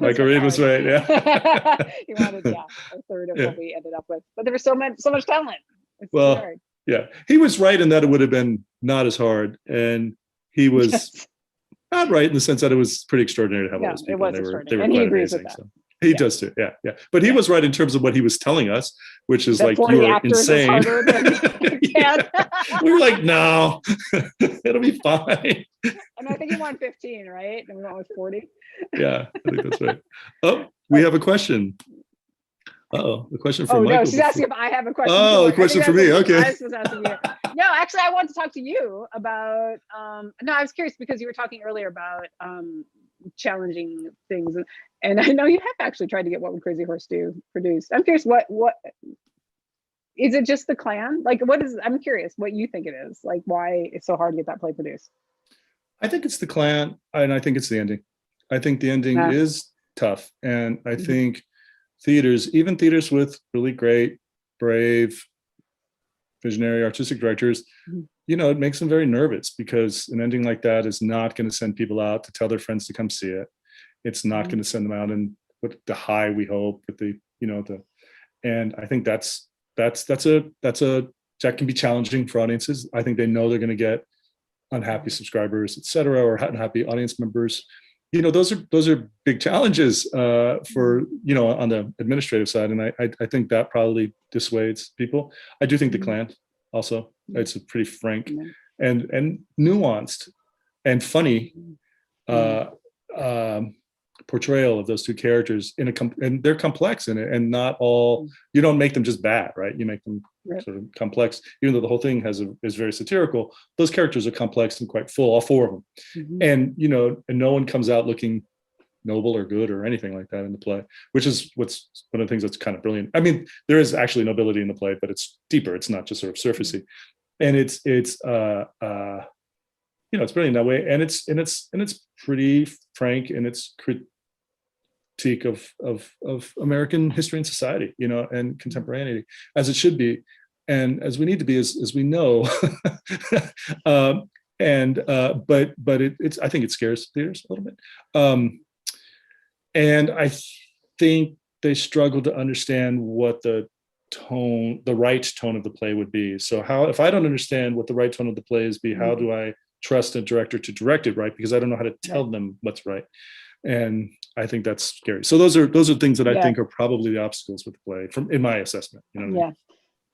Michael Reed was right. Yeah. He wanted a third of what we ended up with, but there was so much talent. It's well, so hard. Yeah, he was right in that it would have been not as hard, and he was not right in the sense that it was pretty extraordinary to have all those people. It was they were and quite he agrees amazing. with that. So. He does too. Yeah, yeah. But he was right in terms of what he was telling us, which is like, you are insane. We were like, no, it'll be fine. And I think he won 15, right? And we went with 40. Yeah, I think that's right. Oh, we have a question. Uh-oh, the question from Michael. No, she's asking if I have a question. Oh, a question for me. Okay. I was asking you. No, actually, I want to talk to you about. No, I was curious because you were talking earlier about challenging things, and I know you have actually tried to get What Would Crazy Horse Do produced. I'm curious, what is it? Just the clan? Like, what is? I'm curious what you think it is. Like, why it's so hard to get that play produced? I think it's the clan, and I think it's the ending. I think the ending is tough, and I think even theaters with really great, brave, visionary artistic directors, it makes them very nervous because an ending like that is not going to send people out to tell their friends to come see it. It's not going to send them out and with the high, we hope, with and I think that can be challenging for audiences. I think they know they're going to get unhappy subscribers, et cetera, or unhappy audience members. Those are big challenges for on the administrative side, and I think that probably dissuades people. I do think the clan also, it's a pretty frank and nuanced and funny portrayal of those two characters and they're complex in it, and not all, you don't make them just bad, right? You make them sort of complex, even though the whole thing is very satirical. Those characters are complex and quite full, all 4 of them. And and no one comes out looking noble or good or anything like that in the play, which is what's one of the things that's kind of brilliant. I mean, there is actually nobility in the play, but it's deeper. It's not just sort of surfacey, and it's brilliant that way, and it's pretty frank in its critique of American history and society, and contemporaneity, as it should be, and as we need to be, as we know. But it's I think it scares theaters a little bit, and I think they struggle to understand what the right tone of the play would be. So if I don't understand what the right tone of the play is, how do I trust a director to direct it right? Because I don't know how to tell them what's right. And I think that's scary. So those are things that I think are probably the obstacles with the play, in my assessment. What I mean?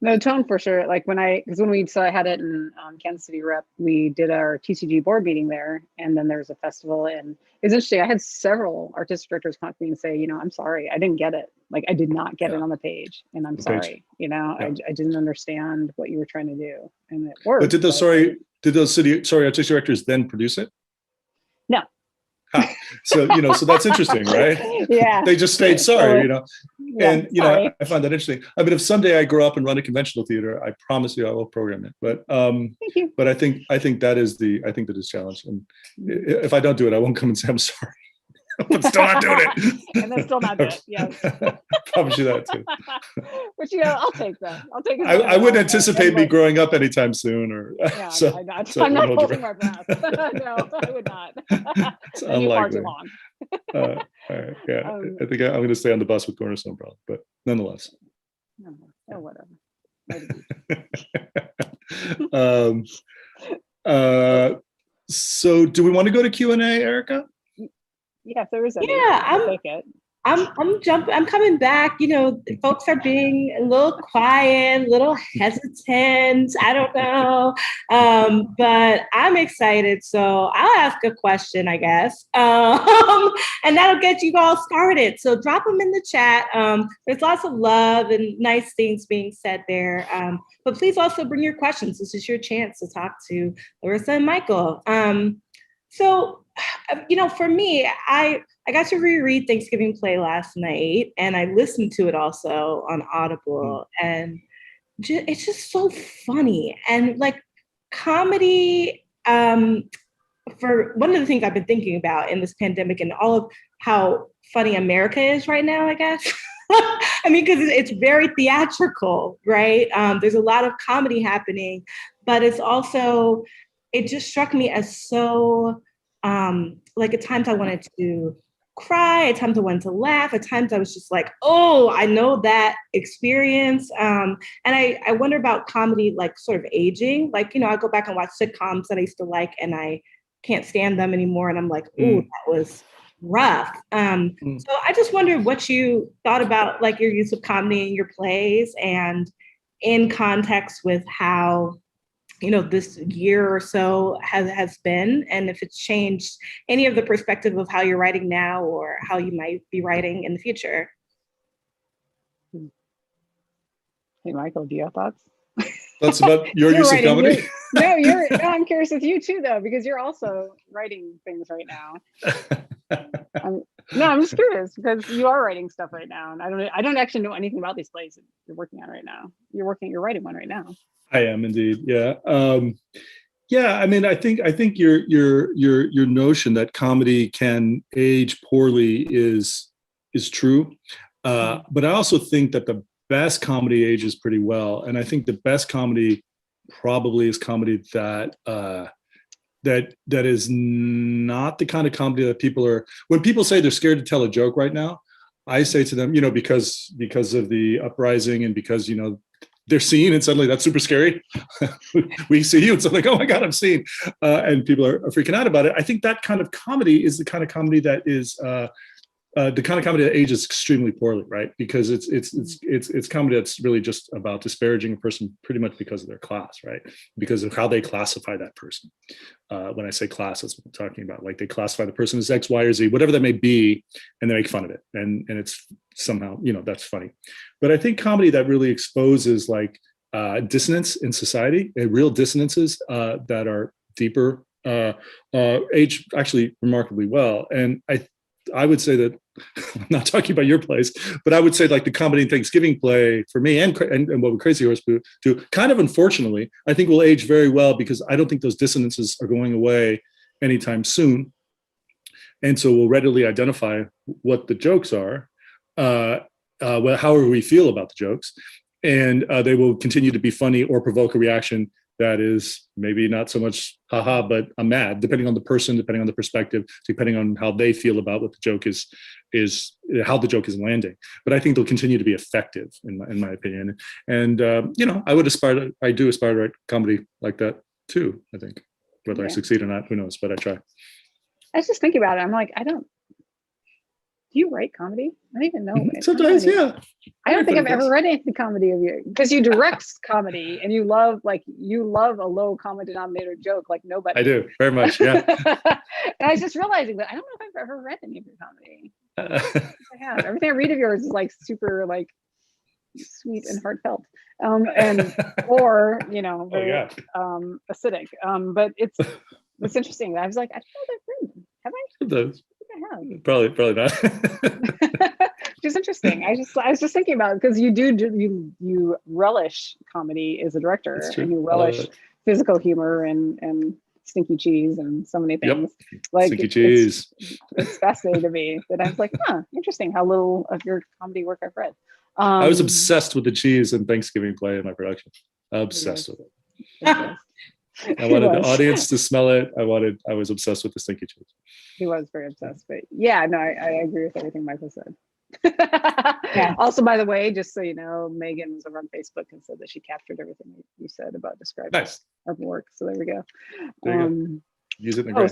No, tone for sure. Like when I had it in Kansas City Rep, we did our TCG board meeting there, and then there was a festival, and it was interesting. I had several artistic directors come to me and say, I'm sorry, I didn't get it. Like I did not get it on the page, and I'm sorry. I didn't understand what you were trying to do, and it worked. But did Did those artistic directors then produce it? No. So, so that's interesting, right? Yeah. They just stayed sorry, Yeah, and, sorry. I find that interesting. I mean, if someday I grow up and run a conventional theater, I promise you I will program it. But, Thank you. but I think that is the challenge. And if I don't do it, I won't come and say, I'm sorry. But still not doing it. And then still not do it. Yes. Promise you that too. But I'll take that. I'll take it. I wouldn't anticipate me growing up anytime soon, or Yeah, so, I'm not, so I'm not hold your holding my breath. No, I would not. It's That'd be far unlikely. too long. All right, yeah, I think I'm going to stay on the bus with Cornerstone, probably, but nonetheless. Oh, whatever. So do we want to go to Q&A, Erica? Yeah, if there is any, Yeah, I'll take it. I'm coming back. Folks are being a little quiet, a little hesitant. I don't know. But I'm excited. So I'll ask a question, I guess. And that'll get you all started. So drop them in the chat. There's lots of love and nice things being said there. But please also bring your questions. This is your chance to talk to Larissa and Michael. So, for me, I got to reread Thanksgiving Play last night, and I listened to it also on Audible, and it's just so funny. And like comedy, for one of the things I've been thinking about in this pandemic and all of how funny America is right now, I guess. I mean, because it's very theatrical, right? There's a lot of comedy happening, but it's also, it just struck me as so, like at times I wanted to cry, at times I wanted to laugh, at times I was just like, oh, I know that experience. And I wonder about comedy, like sort of aging. Like, I go back and watch sitcoms that I used to like, and I can't stand them anymore. And I'm like, ooh, that was rough. So I just wondered what you thought about like your use of comedy in your plays and in context with how this year or so has been, and if it's changed any of the perspective of how you're writing now or how you might be writing in the future. Hey, Michael, do you have thoughts? That's about your use of comedy? No, I'm curious with you too, though, because you're also writing things right now. I'm just curious because you are writing stuff right now, and I don't actually know anything about these plays that you're working on right now. You're writing one right now. I am indeed. Yeah. I mean, I think your notion that comedy can age poorly is true. But I also think that the best comedy ages pretty well. And I think the best comedy probably is comedy that is not the kind of comedy that people are, when people say they're scared to tell a joke right now, I say to them, because of the uprising and because, they're seen and suddenly that's super scary. We see you and it's like, oh my God, I'm seen. And people are freaking out about it. I think that kind of comedy is the kind of comedy that is the kind of comedy that ages extremely poorly, right? Because it's comedy that's really just about disparaging a person pretty much because of their class, right? Because of how they classify that person. When I say class, that's what I'm talking about. Like they classify the person as X, Y, or Z, whatever that may be, and they make fun of it. And it's somehow, that's funny. But I think comedy that really exposes like dissonance in society, real dissonances that are deeper, age actually remarkably well. And I would say that, I'm not talking about your plays, but I would say like the comedy and Thanksgiving Play for me and what would Crazy Horse do, kind of unfortunately, I think will age very well because I don't think those dissonances are going away anytime soon. And so we'll readily identify what the jokes are, however we feel about the jokes, and they will continue to be funny or provoke a reaction that is maybe not so much haha, but I'm mad, depending on the person, depending on the perspective, depending on how they feel about what the joke is how the joke is landing. But I think they'll continue to be effective in my opinion. And I do aspire to write comedy like that too, I think. Whether I succeed or not, who knows, but I try. I was just thinking about it. I'm like, do you write comedy? I don't even know. Sometimes, yeah. I don't think I've ever read any comedy of you because you direct comedy and you love a low common denominator joke like nobody. I do very much, yeah. And I was just realizing that I don't know if I've ever read any of your comedy. I have. Everything I read of yours is like super like sweet and heartfelt, and or very yeah. acidic. But it's interesting. I was like, I don't know that written. Have I? Those. I think Probably not. I have. Which is interesting. I was just thinking about it because you relish comedy as a director, It's true. and you relish physical humor and stinky cheese and so many things. Yep. Like Stinky cheese. It's fascinating to me that I was like, interesting how little of your comedy work I've read. I was obsessed with the cheese and Thanksgiving play in my production. Obsessed with it. I wanted the audience to smell it. I was obsessed with the stinky cheese. He was very obsessed, but yeah, no, I agree with everything Michael said. Yeah. Also, by the way, just so you know, Megan was over on Facebook and said that she captured everything you said about describing our work. So there we go. There you go. Use it in the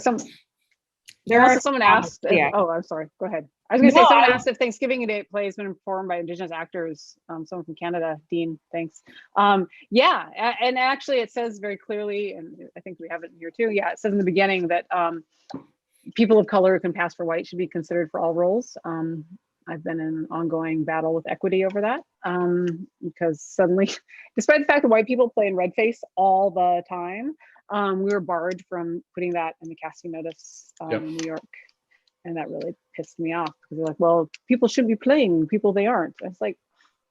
someone asked. Oh, I'm sorry. Go ahead. I was going to say someone asked if Thanksgiving Day play has been performed by Indigenous actors. Someone from Canada, Dean. Thanks. Yeah, and actually, it says very clearly, and I think we have it here too. Yeah, it says in the beginning that people of color who can pass for white should be considered for all roles. I've been in an ongoing battle with equity over that because suddenly, despite the fact that white people play in red face all the time, we were barred from putting that in the casting notice in New York. And that really pissed me off because they're like, well, people shouldn't be playing people they aren't. I was like,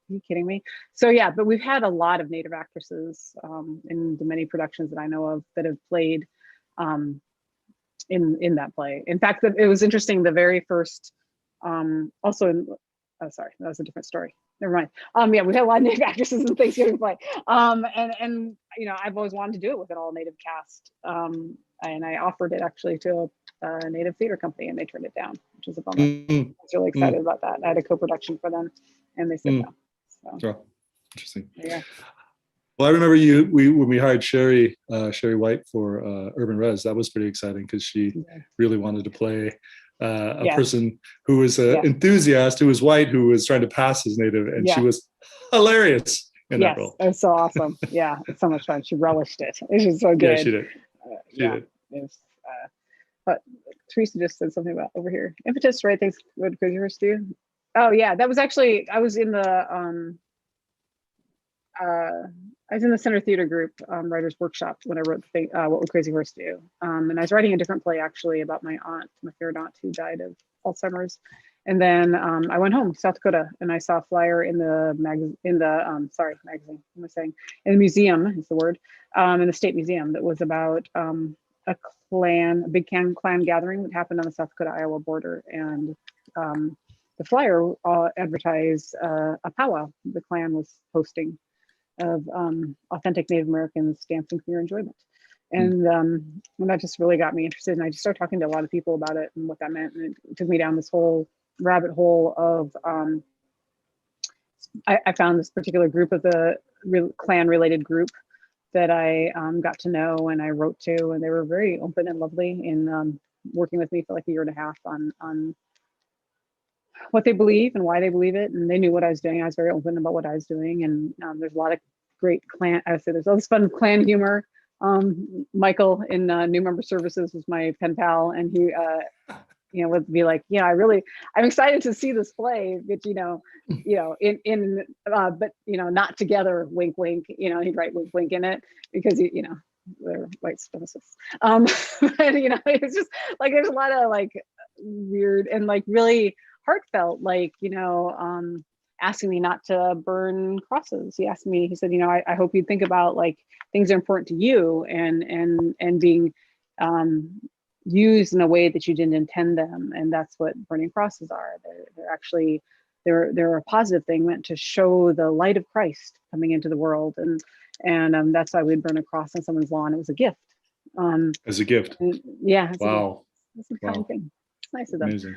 are you kidding me? So yeah, but we've had a lot of Native actresses in the many productions that I know of that have played in that play. In fact, it was interesting, the very first, sorry, that was a different story. Never mind. Yeah, we had a lot of Native actresses in the Thanksgiving play. And I've always wanted to do it with an all Native cast. And I offered it actually to a Native theater company and they turned it down, which is a bummer. I was really excited about that. I had a co-production for them and they said no. So. Oh, interesting. Yeah. Well, I remember when we hired Sherry White for Urban Res, that was pretty exciting because she really wanted to play a person who was an enthusiast, who was white, who was trying to pass as Native, and she was hilarious in that role. It was so awesome. Yeah, it's so much fun. She relished it. It was so good. Yeah, she did. She did. But Teresa just said something about over here. Impetus, right? Things what Crazy Horse do. Oh yeah, that was actually, I was in the Center Theater Group writers workshop when I wrote the thing, What Would Crazy Horse Do? And I was writing a different play actually about my favorite aunt who died of Alzheimer's. And then I went home to South Dakota and I saw a flyer in the magazine, in the museum is the word, in the State Museum that was about a big clan gathering that happened on the South Dakota-Iowa border. And the flyer advertised a powwow the clan was hosting of authentic Native Americans dancing for your enjoyment. And that just really got me interested. And I just started talking to a lot of people about it and what that meant. And it took me down this whole rabbit hole of, I found this particular group of the clan related group that I got to know and I wrote to, and they were very open and lovely in working with me for like a year and a half on what they believe and why they believe it. And they knew what I was doing. I was very open about what I was doing. And there's a lot of great clan, I would say there's all this fun clan humor. Michael in New Member Services was my pen pal, and he would be like, I'm excited to see this play, but but not together, wink wink, he'd write wink wink in it because they're white supremacists. But it's just like there's a lot of like weird and like really heartfelt, like asking me not to burn crosses. He asked me, he said, I hope you think about like things are important to you and being used in a way that you didn't intend them. And that's what burning crosses are. They're actually, they're a positive thing meant to show the light of Christ coming into the world. And that's why we'd burn a cross on someone's lawn. It was a gift. As a gift. Wow. It's a kind thing. Nice of them. Amazing.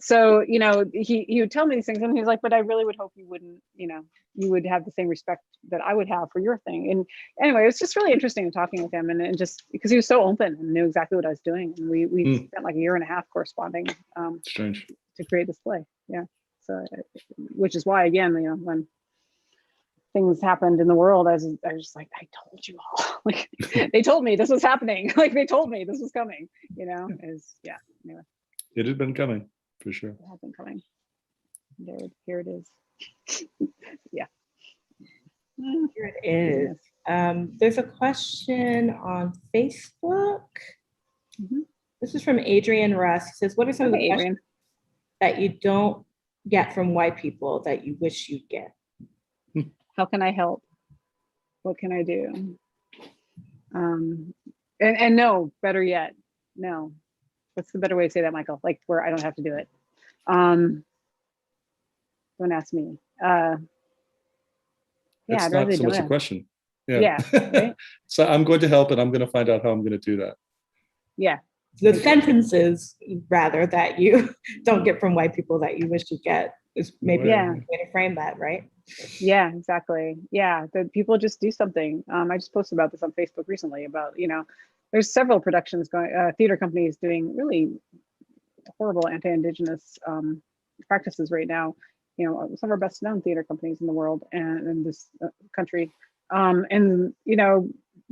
So he would tell me these things and he's like, but I really would hope you wouldn't, you would have the same respect that I would have for your thing. And anyway, it was just really interesting talking with him and just because he was so open and knew exactly what I was doing. And we spent like a year and a half corresponding Strange. to create this play. Yeah. So which is why again, when things happened in the world, I was just like, I told you all. Like they told me this was happening. Like they told me this was coming, anyway. It had been coming for sure. It had been coming. Here it is. Yeah. Here it is. There's a question on Facebook. Mhm. This is from Adrian Russ. He says, what are some of the Hey, questions Adrian. that you don't get from white people that you wish you'd get? How can I help? What can I do? And no, better yet, no. What's the better way to say that, Michael? Like where I don't have to do it. Don't ask me. Yeah, It's I'd rather not they so don't much a ask. question. Yeah, right? So I'm going to help, and I'm going to find out how I'm going to do that. Yeah. The sentences, rather, that you don't get from white people that you wish you get is maybe Yeah. a way to frame that, right? Yeah, exactly. Yeah, the people just do something. I just posted about this on Facebook recently about, there's several productions going, theater companies doing really horrible anti-Indigenous practices right now. Some of our best known theater companies in the world and in this country. And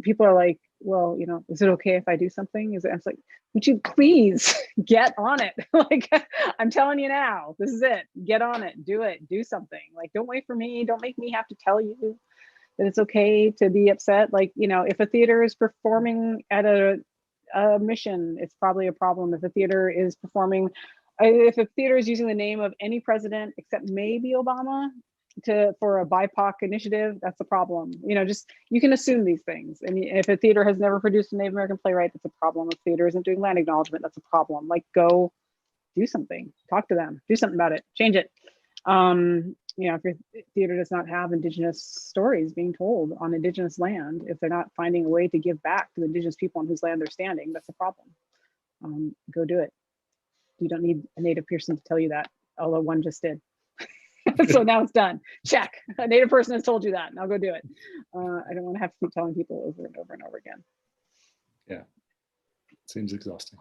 people are like, well, is it okay if I do something? It's like, would you please get on it? Like, I'm telling you now, this is it. Get on it, do something. Like, don't wait for me. Don't make me have to tell you that it's okay to be upset. Like, if a theater is performing at a mission, it's probably a problem. If a theater is performing, if a theater is using the name of any president except maybe Obama for a BIPOC initiative, that's a problem. Just you can assume these things. And if a theater has never produced a Native American playwright, that's a problem. If theater isn't doing land acknowledgement, that's a problem. Like, go do something, talk to them, do something about it, change it. If your theater does not have Indigenous stories being told on Indigenous land, if they're not finding a way to give back to the Indigenous people on whose land they're standing, that's a problem. Go do it. You don't need a Native person to tell you that, although one just did. So now it's done. Check. A Native person has told you that. Now go do it. I don't want to have to keep telling people over and over and over again. Yeah, seems exhausting.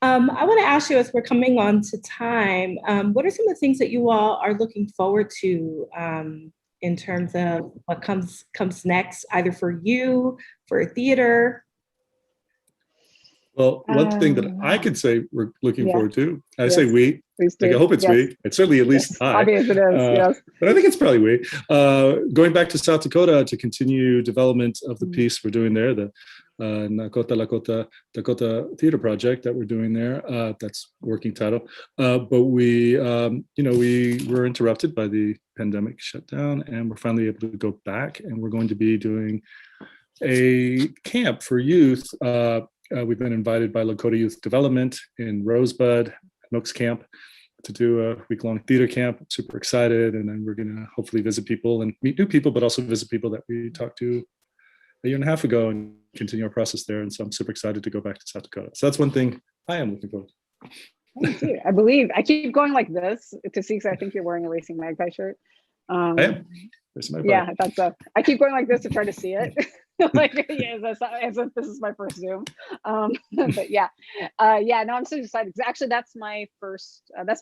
I want to ask you, as we're coming on to time, what are some of the things that you all are looking forward to in terms of what comes next, either for you, for theater? Well, one thing that I could say we're looking forward to, I say we, like I hope it's we, it's certainly at least I. Obvious it is, yes. But I think it's probably we. Going back to South Dakota to continue development of the piece we're doing there, the Nakota Lakota Dakota Theater Project that we're doing there. That's working title. But we were interrupted by the pandemic shutdown, and we're finally able to go back, and we're going to be doing a camp for youth. We've been invited by Lakota Youth Development in Rosebud, Nooks Camp, to do a week-long theater camp. Super excited, and then we're gonna hopefully visit people and meet new people, but also visit people that we talked to a year and a half ago and continue our process there. And so I'm super excited to go back to South Dakota. So that's one thing I am looking forward to. I believe I keep going like this to see, because I think you're wearing a Racing Magpie shirt. I am. Yeah, I thought so. I keep going like this to try to see it. Like, yeah, as if this is my first Zoom. But yeah, no, I'm so excited. Actually, that's my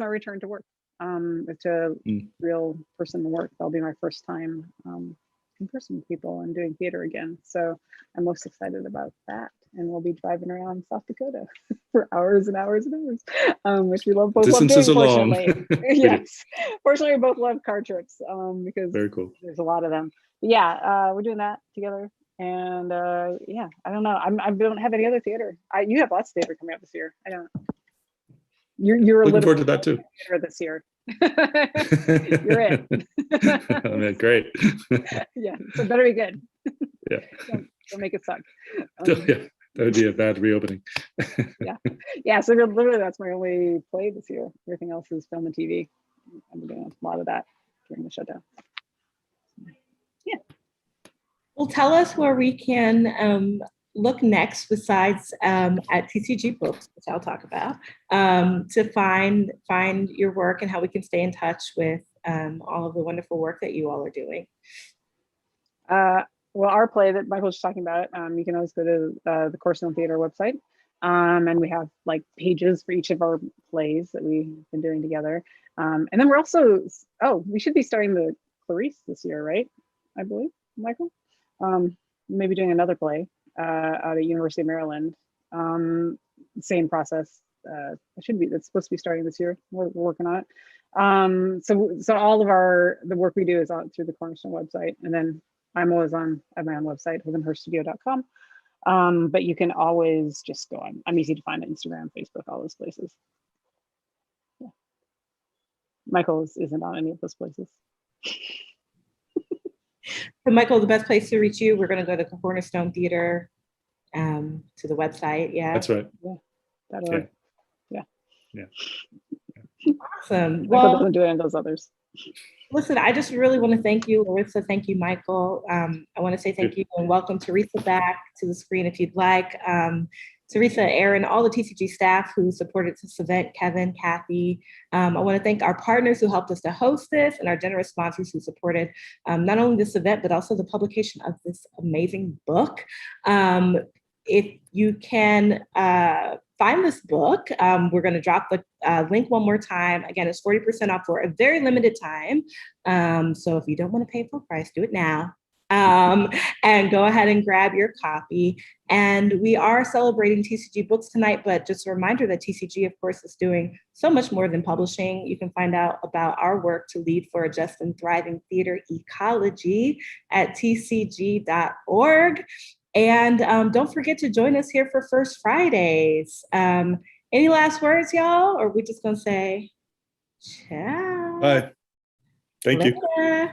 return to work. To real person work. That'll be my first time in person with people and doing theater again. So I'm most excited about that. And we'll be driving around South Dakota for hours and hours and hours, which we both love doing, fortunately. Yes, fortunately, we both love car trips because very cool. There's a lot of them. But yeah, we're doing that together. And yeah, I don't know. I don't have any other theater. You have lots of theater coming up this year. I don't. You're looking forward to that too. This year. You're in. Oh, man, great. Yeah, so better be good. Yeah. Don't make it suck. Yeah, that would be a bad reopening. Yeah. So literally, that's my only play this year. Everything else is film and TV. I've been doing a lot of that during the shutdown. Yeah. Well, tell us where we can look next, besides at TCG Books, which I'll talk about, to find your work and how we can stay in touch with all of the wonderful work that you all are doing. Well, our play that Michael was talking about, you can always go to the Cornerstone Theater website, and we have like pages for each of our plays that we've been doing together. And then we're also, we should be starting the Clarice this year, right? I believe, Michael. Maybe doing another play out of University of Maryland. Same process. It's supposed to be starting this year. We're working on it. So all of the work we do is out through the Cornerstone website, and then I'm always at my own website, withinherstudio.com. But you can always just go on. I'm easy to find on Instagram, Facebook, all those places. Yeah. Michael isn't on any of those places. So Michael, the best place to reach you, we're going to go to Cornerstone Theater, to the website. Yeah. That's right. Yeah. Awesome. Michael Well, doesn't do any of those others. listen, I just really want to thank you, Larissa. Thank you, Michael. I want to say thank you and welcome Teresa back to the screen if you'd like. Teresa, Aaron, all the TCG staff who supported this event, Kevin, Kathy. I want to thank our partners who helped us to host this and our generous sponsors who supported not only this event, but also the publication of this amazing book. If you can find this book, we're going to drop the link one more time. Again, it's 40% off for a very limited time. So if you don't want to pay full price, do it now. And go ahead and grab your copy. And we are celebrating TCG books tonight, but just a reminder that TCG, of course, is doing so much more than publishing. You can find out about our work to lead for a just and thriving theater ecology at tcg.org. And don't forget to join us here for First Fridays. Any last words, y'all? Or are we just going to say ciao? Bye. Thank you. you.